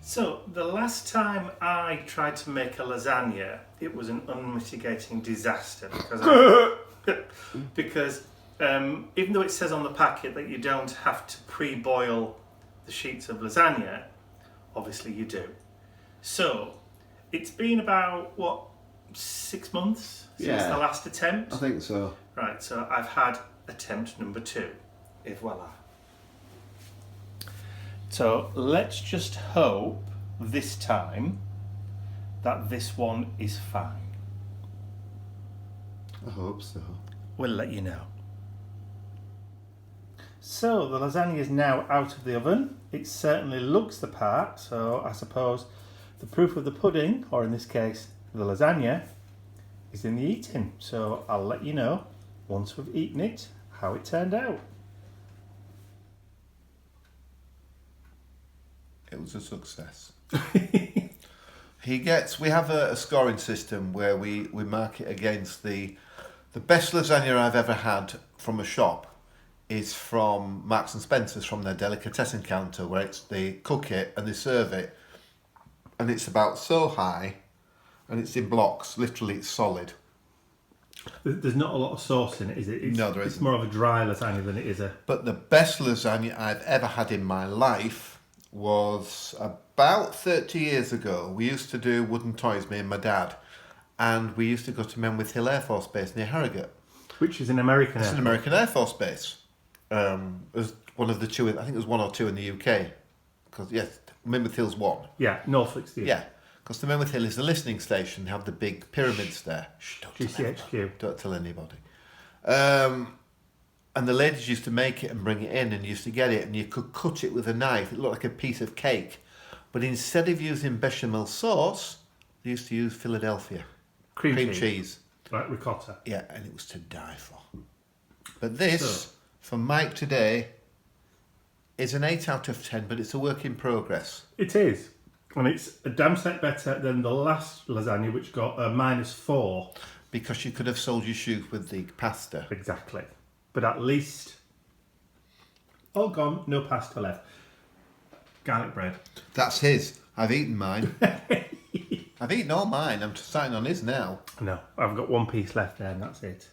So the last time I tried to make a lasagna, it was an unmitigating disaster because even though it says on the packet that you don't have to pre-boil the sheets of lasagna, obviously you do. So it's been about 6 months since the last attempt? I think so. Right, so I've had attempt number 2. Et voila. So let's just hope this time that this one is fine. I hope so. We'll let you know. So the lasagna is now out of the oven. It certainly looks the part, so I suppose the proof of the pudding, or in this case the lasagna, is in the eating. So I'll let you know once we've eaten it how it turned out. It was a success. We have a scoring system where we mark it against the best lasagna I've ever had from a shop is from Marks and Spencer's, from their delicatessen counter, where they cook it and they serve it, and it's about so high, and it's in blocks. Literally, it's solid. There's not a lot of sauce in it, is it? No, there isn't. It's more of a dry lasagna than it is a... But the best lasagna I've ever had in my life was about 30 years ago. We used to do wooden toys, me and my dad, and we used to go to Menwith Hill Air Force Base near Harrogate. Which is an American It's an American Air Force Base. It was one of the two, I think it was 1 or 2 in the UK. Because, yes, Menwith Hill's 1. Yeah, Norfolk's the... Yeah, because the Menwith Hill is the listening station. They have the big pyramids there. Shh, don't tell GCHQ. anybody. Don't tell anybody. And the ladies used to make it and bring it in, and you used to get it, and you could cut it with a knife. It looked like a piece of cake. But instead of using bechamel sauce, they used to use Philadelphia. Cream cheese. Like ricotta. Yeah, and it was to die for. But this, from Mike today, is an 8 out of 10, but it's a work in progress. It is. And it's a damn sight better than the last lasagna, which got a -4. Because you could have sold your shoes with the pasta. Exactly. But at least, all gone, no pasta left. Garlic bread. That's his. I've eaten mine. I've eaten all mine. I'm just starting on his now. No, I've got 1 piece left there and that's it.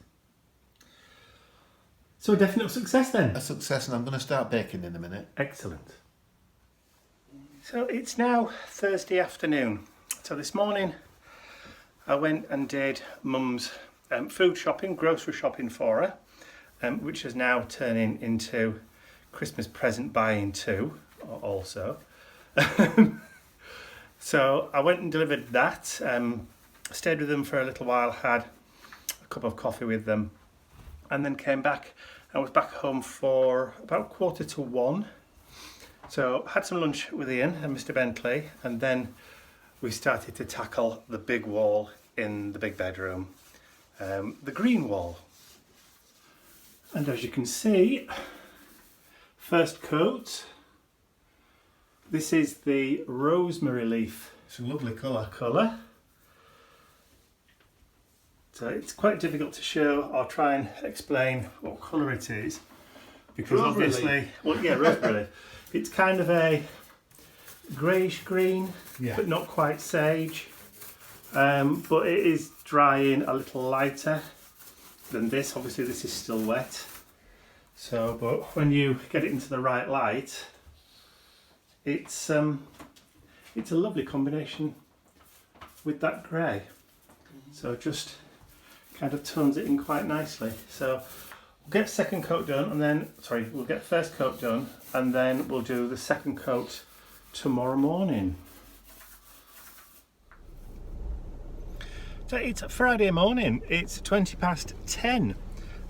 So a definite success then. A success, and I'm going to start baking in a minute. Excellent. So it's now Thursday afternoon. So this morning I went and did Mum's food shopping, grocery shopping for her. Which is now turning into Christmas present buying too, also. So I went and delivered that, stayed with them for a little while, had a cup of coffee with them, and then came back. I was back home for about 1:45. So had some lunch with Ian and Mr. Bentley, and then we started to tackle the big wall in the big bedroom, the green wall. And as you can see, first coat, this is the rosemary leaf. It's a lovely colour. So it's quite difficult to show or try and explain what colour it is. Because obviously, rosemary leaf. It's kind of a greyish green, but not quite sage. But it is drying a little lighter than this. Obviously this is still wet, so but when you get it into the right light, it's a lovely combination with that grey, so it just kind of tones it in quite nicely. So we'll get second coat done, and then we'll get first coat done, and then we'll do the second coat tomorrow morning. So it's Friday morning, it's 10:20,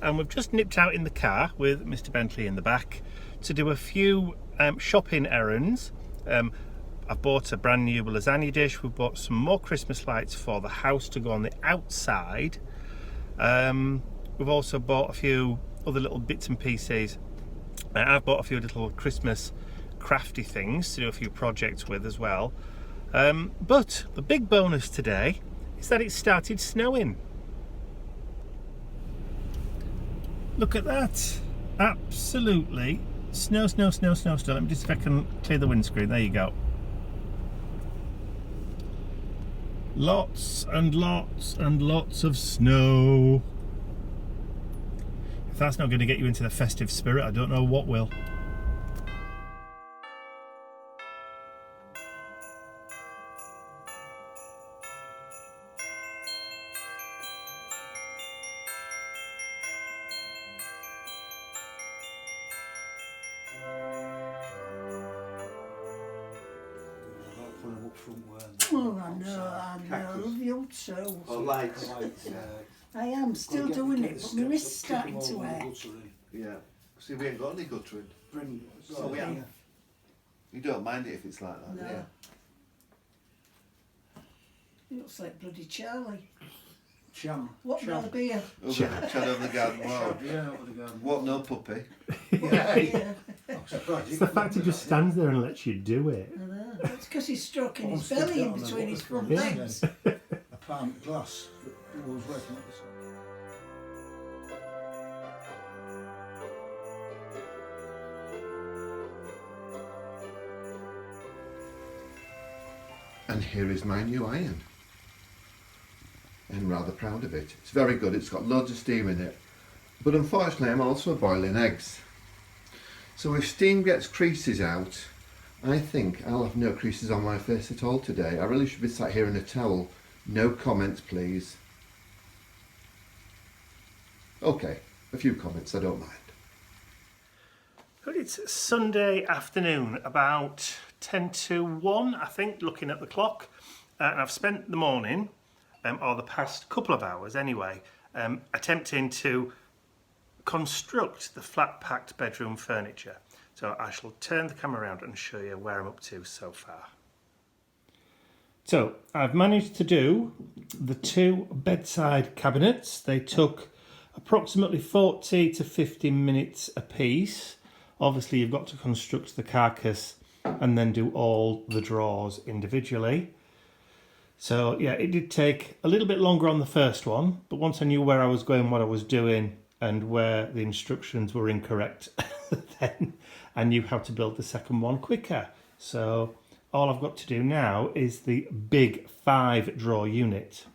and we've just nipped out in the car with Mr. Bentley in the back to do a few shopping errands. I've bought a brand new lasagna dish, we've bought some more Christmas lights for the house to go on the outside. We've also bought a few other little bits and pieces. I've bought a few little Christmas crafty things to do a few projects with as well. But the big bonus today is that it started snowing. Look at that. Absolutely snow. Let me just see if I can clear the windscreen. There you go. Lots and lots and lots of snow. If that's not going to get you into the festive spirit, I don't know what will. Oh, I know, you too. Oh, lights. I am still doing it, but my wrist's starting to ache. Yeah. See, we ain't got any guttering. So we have. You don't mind it if it's like that, No. yeah. It looks like bloody Charlie. Cham. What about the beer? Chad over the garden wall. Yeah, over the garden. What, no puppy? Yeah. It's the fact he just stands there and lets you do it. I know. It's because he's stroking his Stick belly it in on between the his front bottom. legs. A plant glass that was working at the side. And here is my new iron. I'm rather proud of it. It's very good, it's got loads of steam in it. But unfortunately I'm also boiling eggs. So if steam gets creases out, I think I'll have no creases on my face at all today. I really should be sat here in a towel. No comments, please. Okay, a few comments, I don't mind. But it's Sunday afternoon, about 10 to 1, I think, looking at the clock. And I've spent the morning, or the past couple of hours anyway, attempting to construct the flat-packed bedroom furniture. So I shall turn the camera around and show you where I'm up to so far. So I've managed to do the 2 bedside cabinets. They took approximately 40 to 50 minutes a piece. Obviously you've got to construct the carcass and then do all the drawers individually. So yeah, it did take a little bit longer on the first one, but once I knew where I was going, what I was doing, and where the instructions were incorrect, then I knew how to build the second one quicker. So all I've got to do now is the big 5 drawer unit.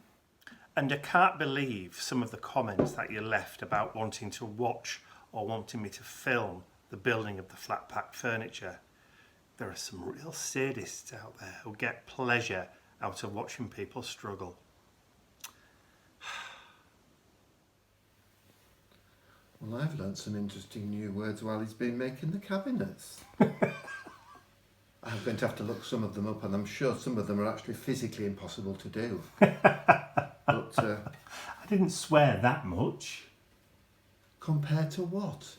And I can't believe some of the comments that you left about wanting to watch or wanting me to film the building of the flat pack furniture. There are some real sadists out there who get pleasure out of watching people struggle. Well, I've learnt some interesting new words while he's been making the cabinets. I'm going to have to look some of them up, and I'm sure some of them are actually physically impossible to do. But I didn't swear that much. compared to what?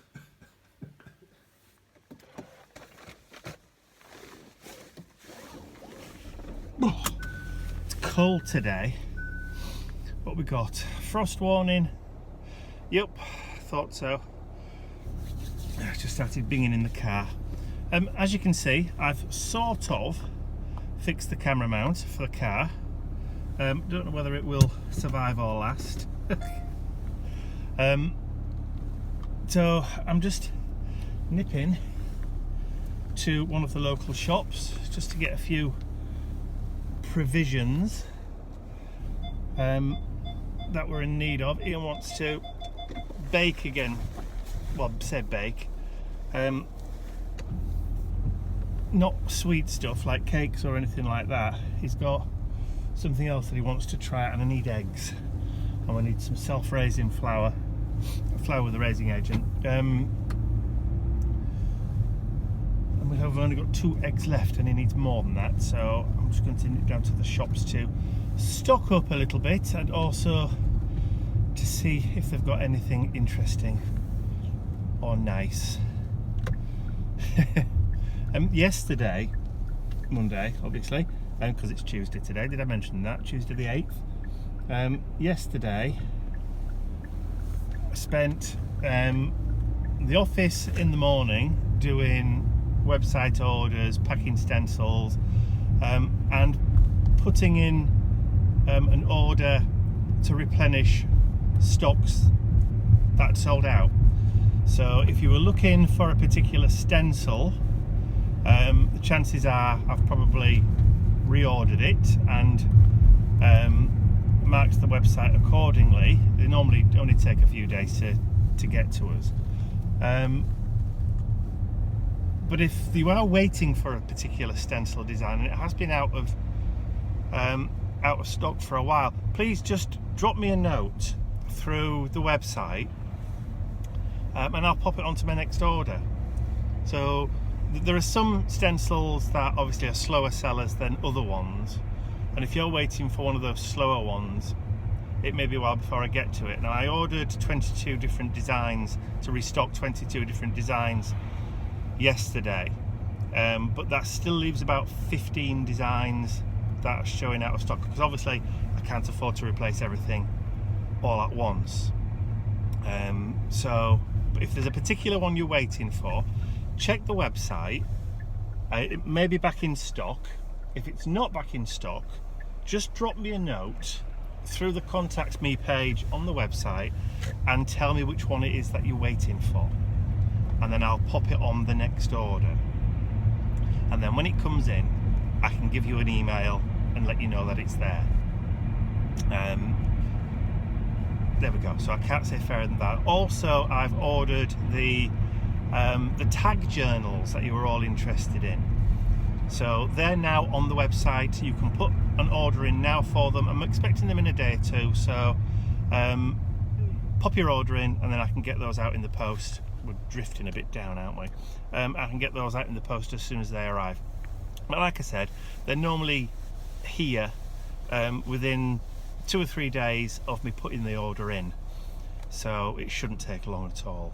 It's cold today. What we got? Frost warning. Yep, thought so. I just started binging in the car. As you can see, I've sort of fixed the camera mount for the car. Don't know whether it will survive or last. So I'm just nipping to one of the local shops just to get a few provisions that we're in need of. Ian wants to bake again. Well, said bake. Not sweet stuff like cakes or anything like that. He's got something else that he wants to try out, and I need eggs. And we need some self-raising flour with a raising agent. And we have only got 2 eggs left, and he needs more than that. So I'm just going to nip down to the shops to stock up a little bit, and also to see if they've got anything interesting or nice. Yesterday, Monday, obviously, because it's Tuesday today. Did I mention that? Tuesday the 8th. Yesterday, I spent the office in the morning doing website orders, packing stencils, and putting in an order to replenish stocks that sold out. So if you were looking for a particular stencil, the chances are I've probably reordered it, and marks the website accordingly. They normally only take a few days to get to us. But if you are waiting for a particular stencil design and it has been out of stock for a while, please just drop me a note through the website, and I'll pop it onto my next order. So there are some stencils that obviously are slower sellers than other ones, and if you're waiting for one of those slower ones, it may be a while before I get to it. Now, I ordered 22 different designs to restock 22 different designs yesterday, but that still leaves about 15 designs that are showing out of stock, because obviously I can't afford to replace everything all at once. So if there's a particular one you're waiting for, check the website. It may be back in stock. If it's not back in stock, just drop me a note through the contact me page on the website and tell me which one it is that you're waiting for, and then I'll pop it on the next order. And then when it comes in, I can give you an email and let you know that it's there. There we go. So I can't say fairer than that. Also, I've ordered the tag journals that you were all interested in. So they're now on the website. You can put an order in now for them. I'm expecting them in a day or two. So pop your order in, and then I can get those out in the post. We're drifting a bit down, aren't we? I can get those out in the post as soon as they arrive. But like I said, they're normally here within 2 or 3 days of me putting the order in, so it shouldn't take long at all.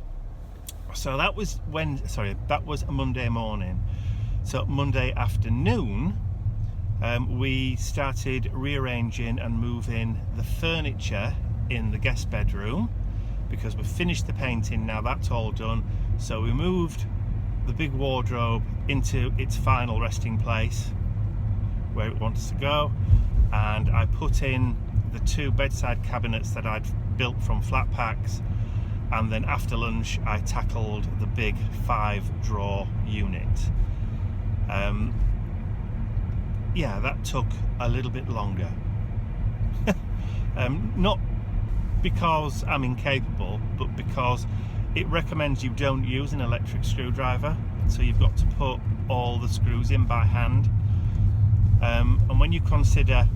So that was a Monday morning. So Monday afternoon, we started rearranging and moving the furniture in the guest bedroom, because we've finished the painting now. That's all done. So we moved the big wardrobe into its final resting place where it wants to go, and I put in the 2 bedside cabinets that I'd built from flat packs, and then after lunch I tackled the big 5-drawer unit. Yeah, that took a little bit longer. Not because I'm incapable, but because it recommends you don't use an electric screwdriver, so you've got to put all the screws in by hand. And when you consider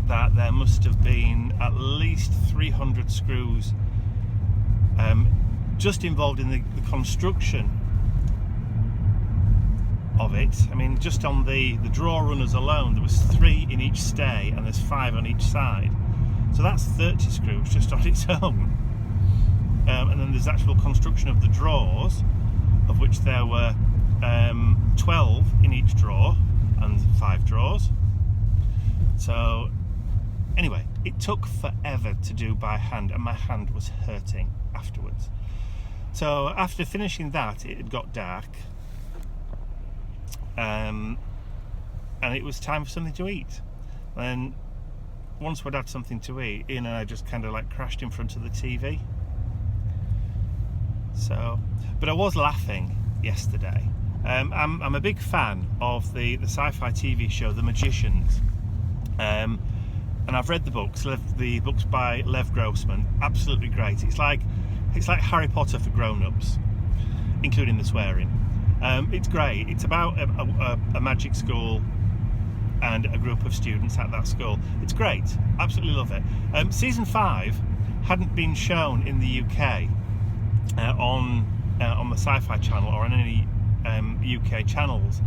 that there must have been at least 300 screws just involved in the construction of it. I mean, just on the drawer runners alone, there was 3 in each stay, and there's 5 on each side. So that's 30 screws just on its own. And then there's actual construction of the drawers, of which there were 12 in each drawer and 5 drawers. So anyway, it took forever to do by hand, and my hand was hurting afterwards. So after finishing that, it had got dark, and it was time for something to eat. And once we'd had something to eat, Ian and I just kind of like crashed in front of the TV. So, but I was laughing yesterday. I'm a big fan of the sci-fi TV show The Magicians, and I've read the books by Lev Grossman. Absolutely great. It's like Harry Potter for grown-ups, including the swearing. It's great. It's about a magic school and a group of students at that school. It's great. Absolutely love it. Season 5 hadn't been shown in the UK on the Sci-Fi Channel or on any UK channels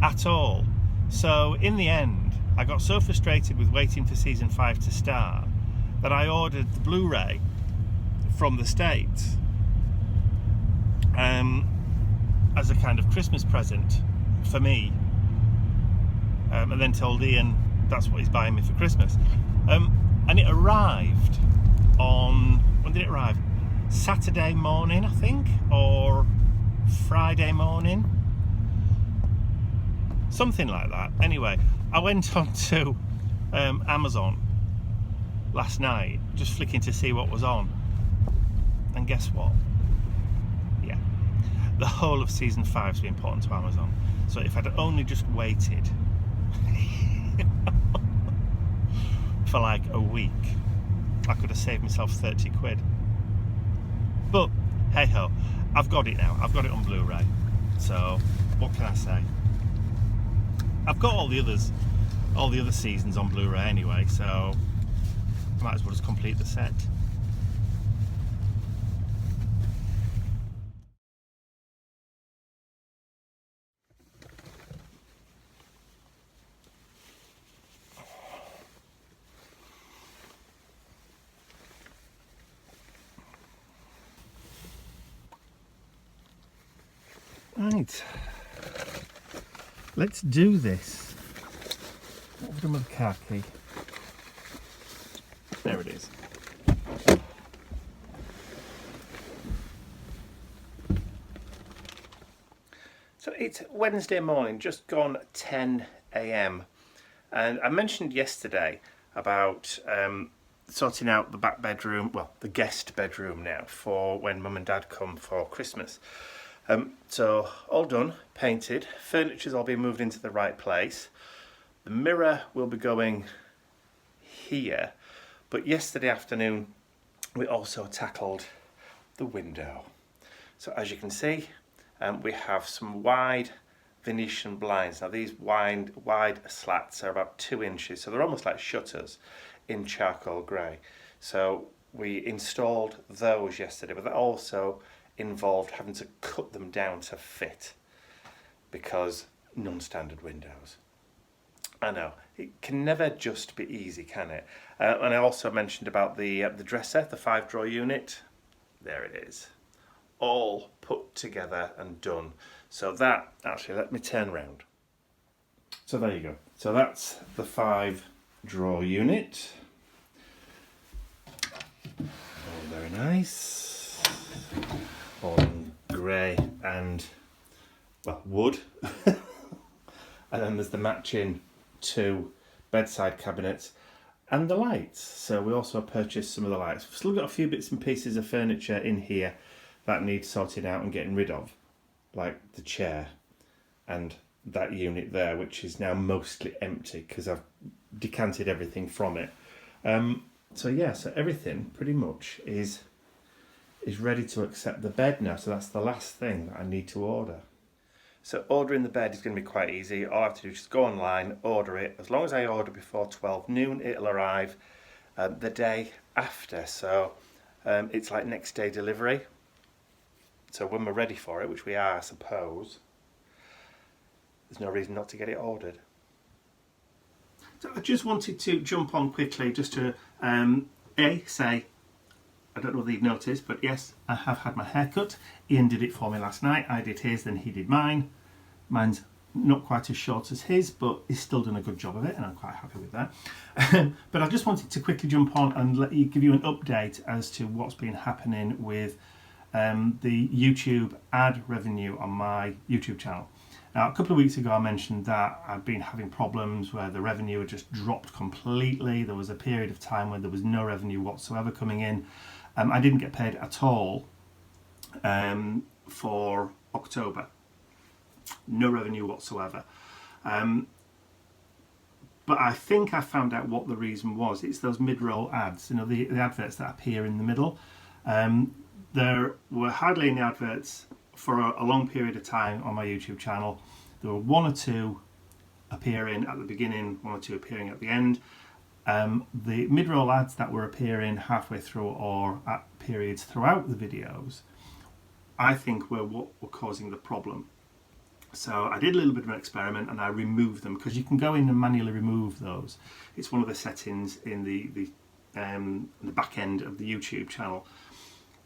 at all. So in the end, I got so frustrated with waiting for season 5 to start that I ordered the Blu-ray from the States as a kind of Christmas present for me, and then told Ian that's what he's buying me for Christmas. And it arrived on, when did it arrive? Saturday morning, I think, or Friday morning, something like that. Anyway, I went on to Amazon last night, just flicking to see what was on, and guess what? Yeah, the whole of season 5's been put onto Amazon. So if I'd only just waited for like a week, I could have saved myself 30 quid. But hey ho, I've got it now. I've got it on Blu-ray. So what can I say? I've got all the other seasons on Blu-ray anyway, so I might as well just complete the set. Right, let's do this. What have we done with the car key? There it is. So it's Wednesday morning, just gone 10 AM, and I mentioned yesterday about sorting out the back bedroom, well, the guest bedroom now, for when Mum and Dad come for Christmas. So all done, painted, furniture's all been moved into the right place. The mirror will be going here, but yesterday afternoon we also tackled the window. So as you can see, we have some wide Venetian blinds. Now these wide slats are about 2 inches, so they're almost like shutters in charcoal grey. So we installed those yesterday, but that also involved having to cut them down to fit because non-standard windows. I know, it can never just be easy, can it? And I also mentioned about the dresser, the 5-drawer unit. There it is, all put together and done. So that, actually, let me turn around. So there you go. So that's the 5-drawer unit. Oh, very nice. All in grey and, well, wood. And then there's the matching 2 bedside cabinets and the lights. So we also purchased some of the lights. We've still got a few bits and pieces of furniture in here that need sorting out and getting rid of, like the chair and that unit there, which is now mostly empty because I've decanted everything from it. So yeah, so everything pretty much is ready to accept the bed now. So that's the last thing that I need to order. So ordering the bed is going to be quite easy. All I have to do is just go online, order it. As long as I order before 12 noon, it'll arrive the day after. So it's like next day delivery. So when we're ready for it, which we are, I suppose, there's no reason not to get it ordered. So I just wanted to jump on quickly just to say, I don't know whether you've noticed, but yes, I have had my hair cut. Ian did it for me last night. I did his, then he did mine. Mine's not quite as short as his, but he's still done a good job of it, and I'm quite happy with that. But I just wanted to quickly jump on and give you an update as to what's been happening with the YouTube ad revenue on my YouTube channel. Now, a couple of weeks ago I mentioned that I'd been having problems where the revenue had just dropped completely. There was a period of time where there was no revenue whatsoever coming in. I didn't get paid at all for October. No revenue whatsoever. But I think I found out what the reason was. It's those mid-roll ads, you know, the adverts that appear in the middle. There were hardly any adverts for a long period of time on my YouTube channel. There were 1 or 2 appearing at the beginning, 1 or 2 appearing at the end. The mid-roll ads that were appearing halfway through or at periods throughout the videos, I think were what were causing the problem. So I did a little bit of an experiment and I removed them, because you can go in and manually remove those. It's one of the settings in the back end of the YouTube channel.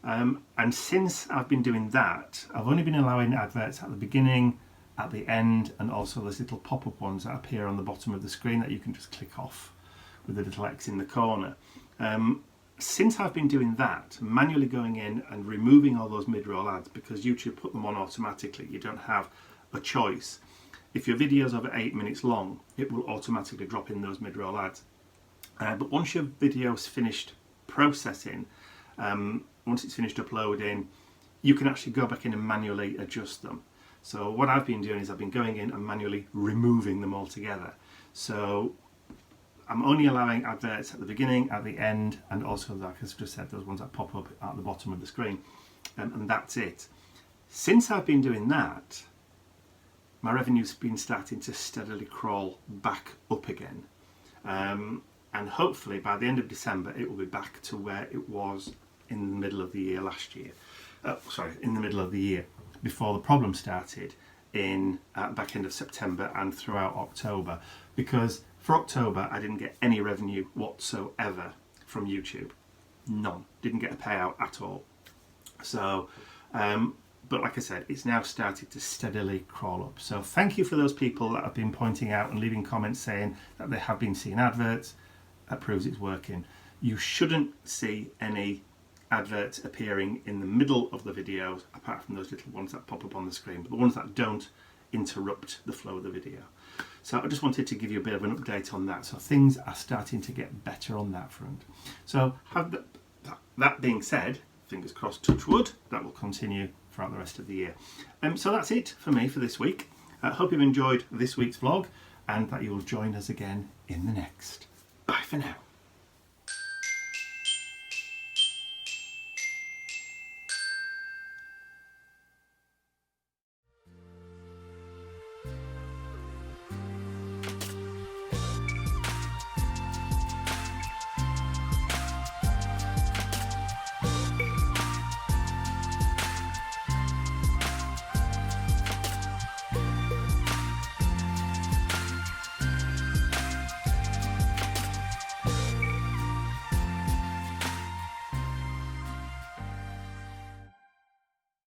And since I've been doing that, I've only been allowing adverts at the beginning, at the end, and also those little pop-up ones that appear on the bottom of the screen that you can just click off with the little X in the corner. Since I've been doing that, manually going in and removing all those mid-roll ads, because YouTube put them on automatically, you don't have a choice. If your video is over 8 minutes long, it will automatically drop in those mid-roll ads. But once your video's finished processing, once it's finished uploading, you can actually go back in and manually adjust them. So what I've been doing is I've been going in and manually removing them altogether. So I'm only allowing adverts at the beginning, at the end, and also, like I just said, those ones that pop up at the bottom of the screen, and that's it. Since I've been doing that, my revenue's been starting to steadily crawl back up again, and hopefully by the end of December it will be back to where it was in the middle of the year last year. In the middle of the year before the problem started in back end of September and throughout October, because for October I didn't get any revenue whatsoever from YouTube. None. Didn't get a payout at all. So but like I said, it's now started to steadily crawl up. So thank you for those people that have been pointing out and leaving comments saying that they have been seeing adverts. That proves it's working. You shouldn't see any adverts appearing in the middle of the videos, apart from those little ones that pop up on the screen, but the ones that don't interrupt the flow of the video. So I just wanted to give you a bit of an update on that. So things are starting to get better on that front. So that being said, fingers crossed, touch wood, that will continue throughout the rest of the year. So that's it for me for this week. I hope you've enjoyed this week's vlog and that you'll join us again in the next. Bye for now.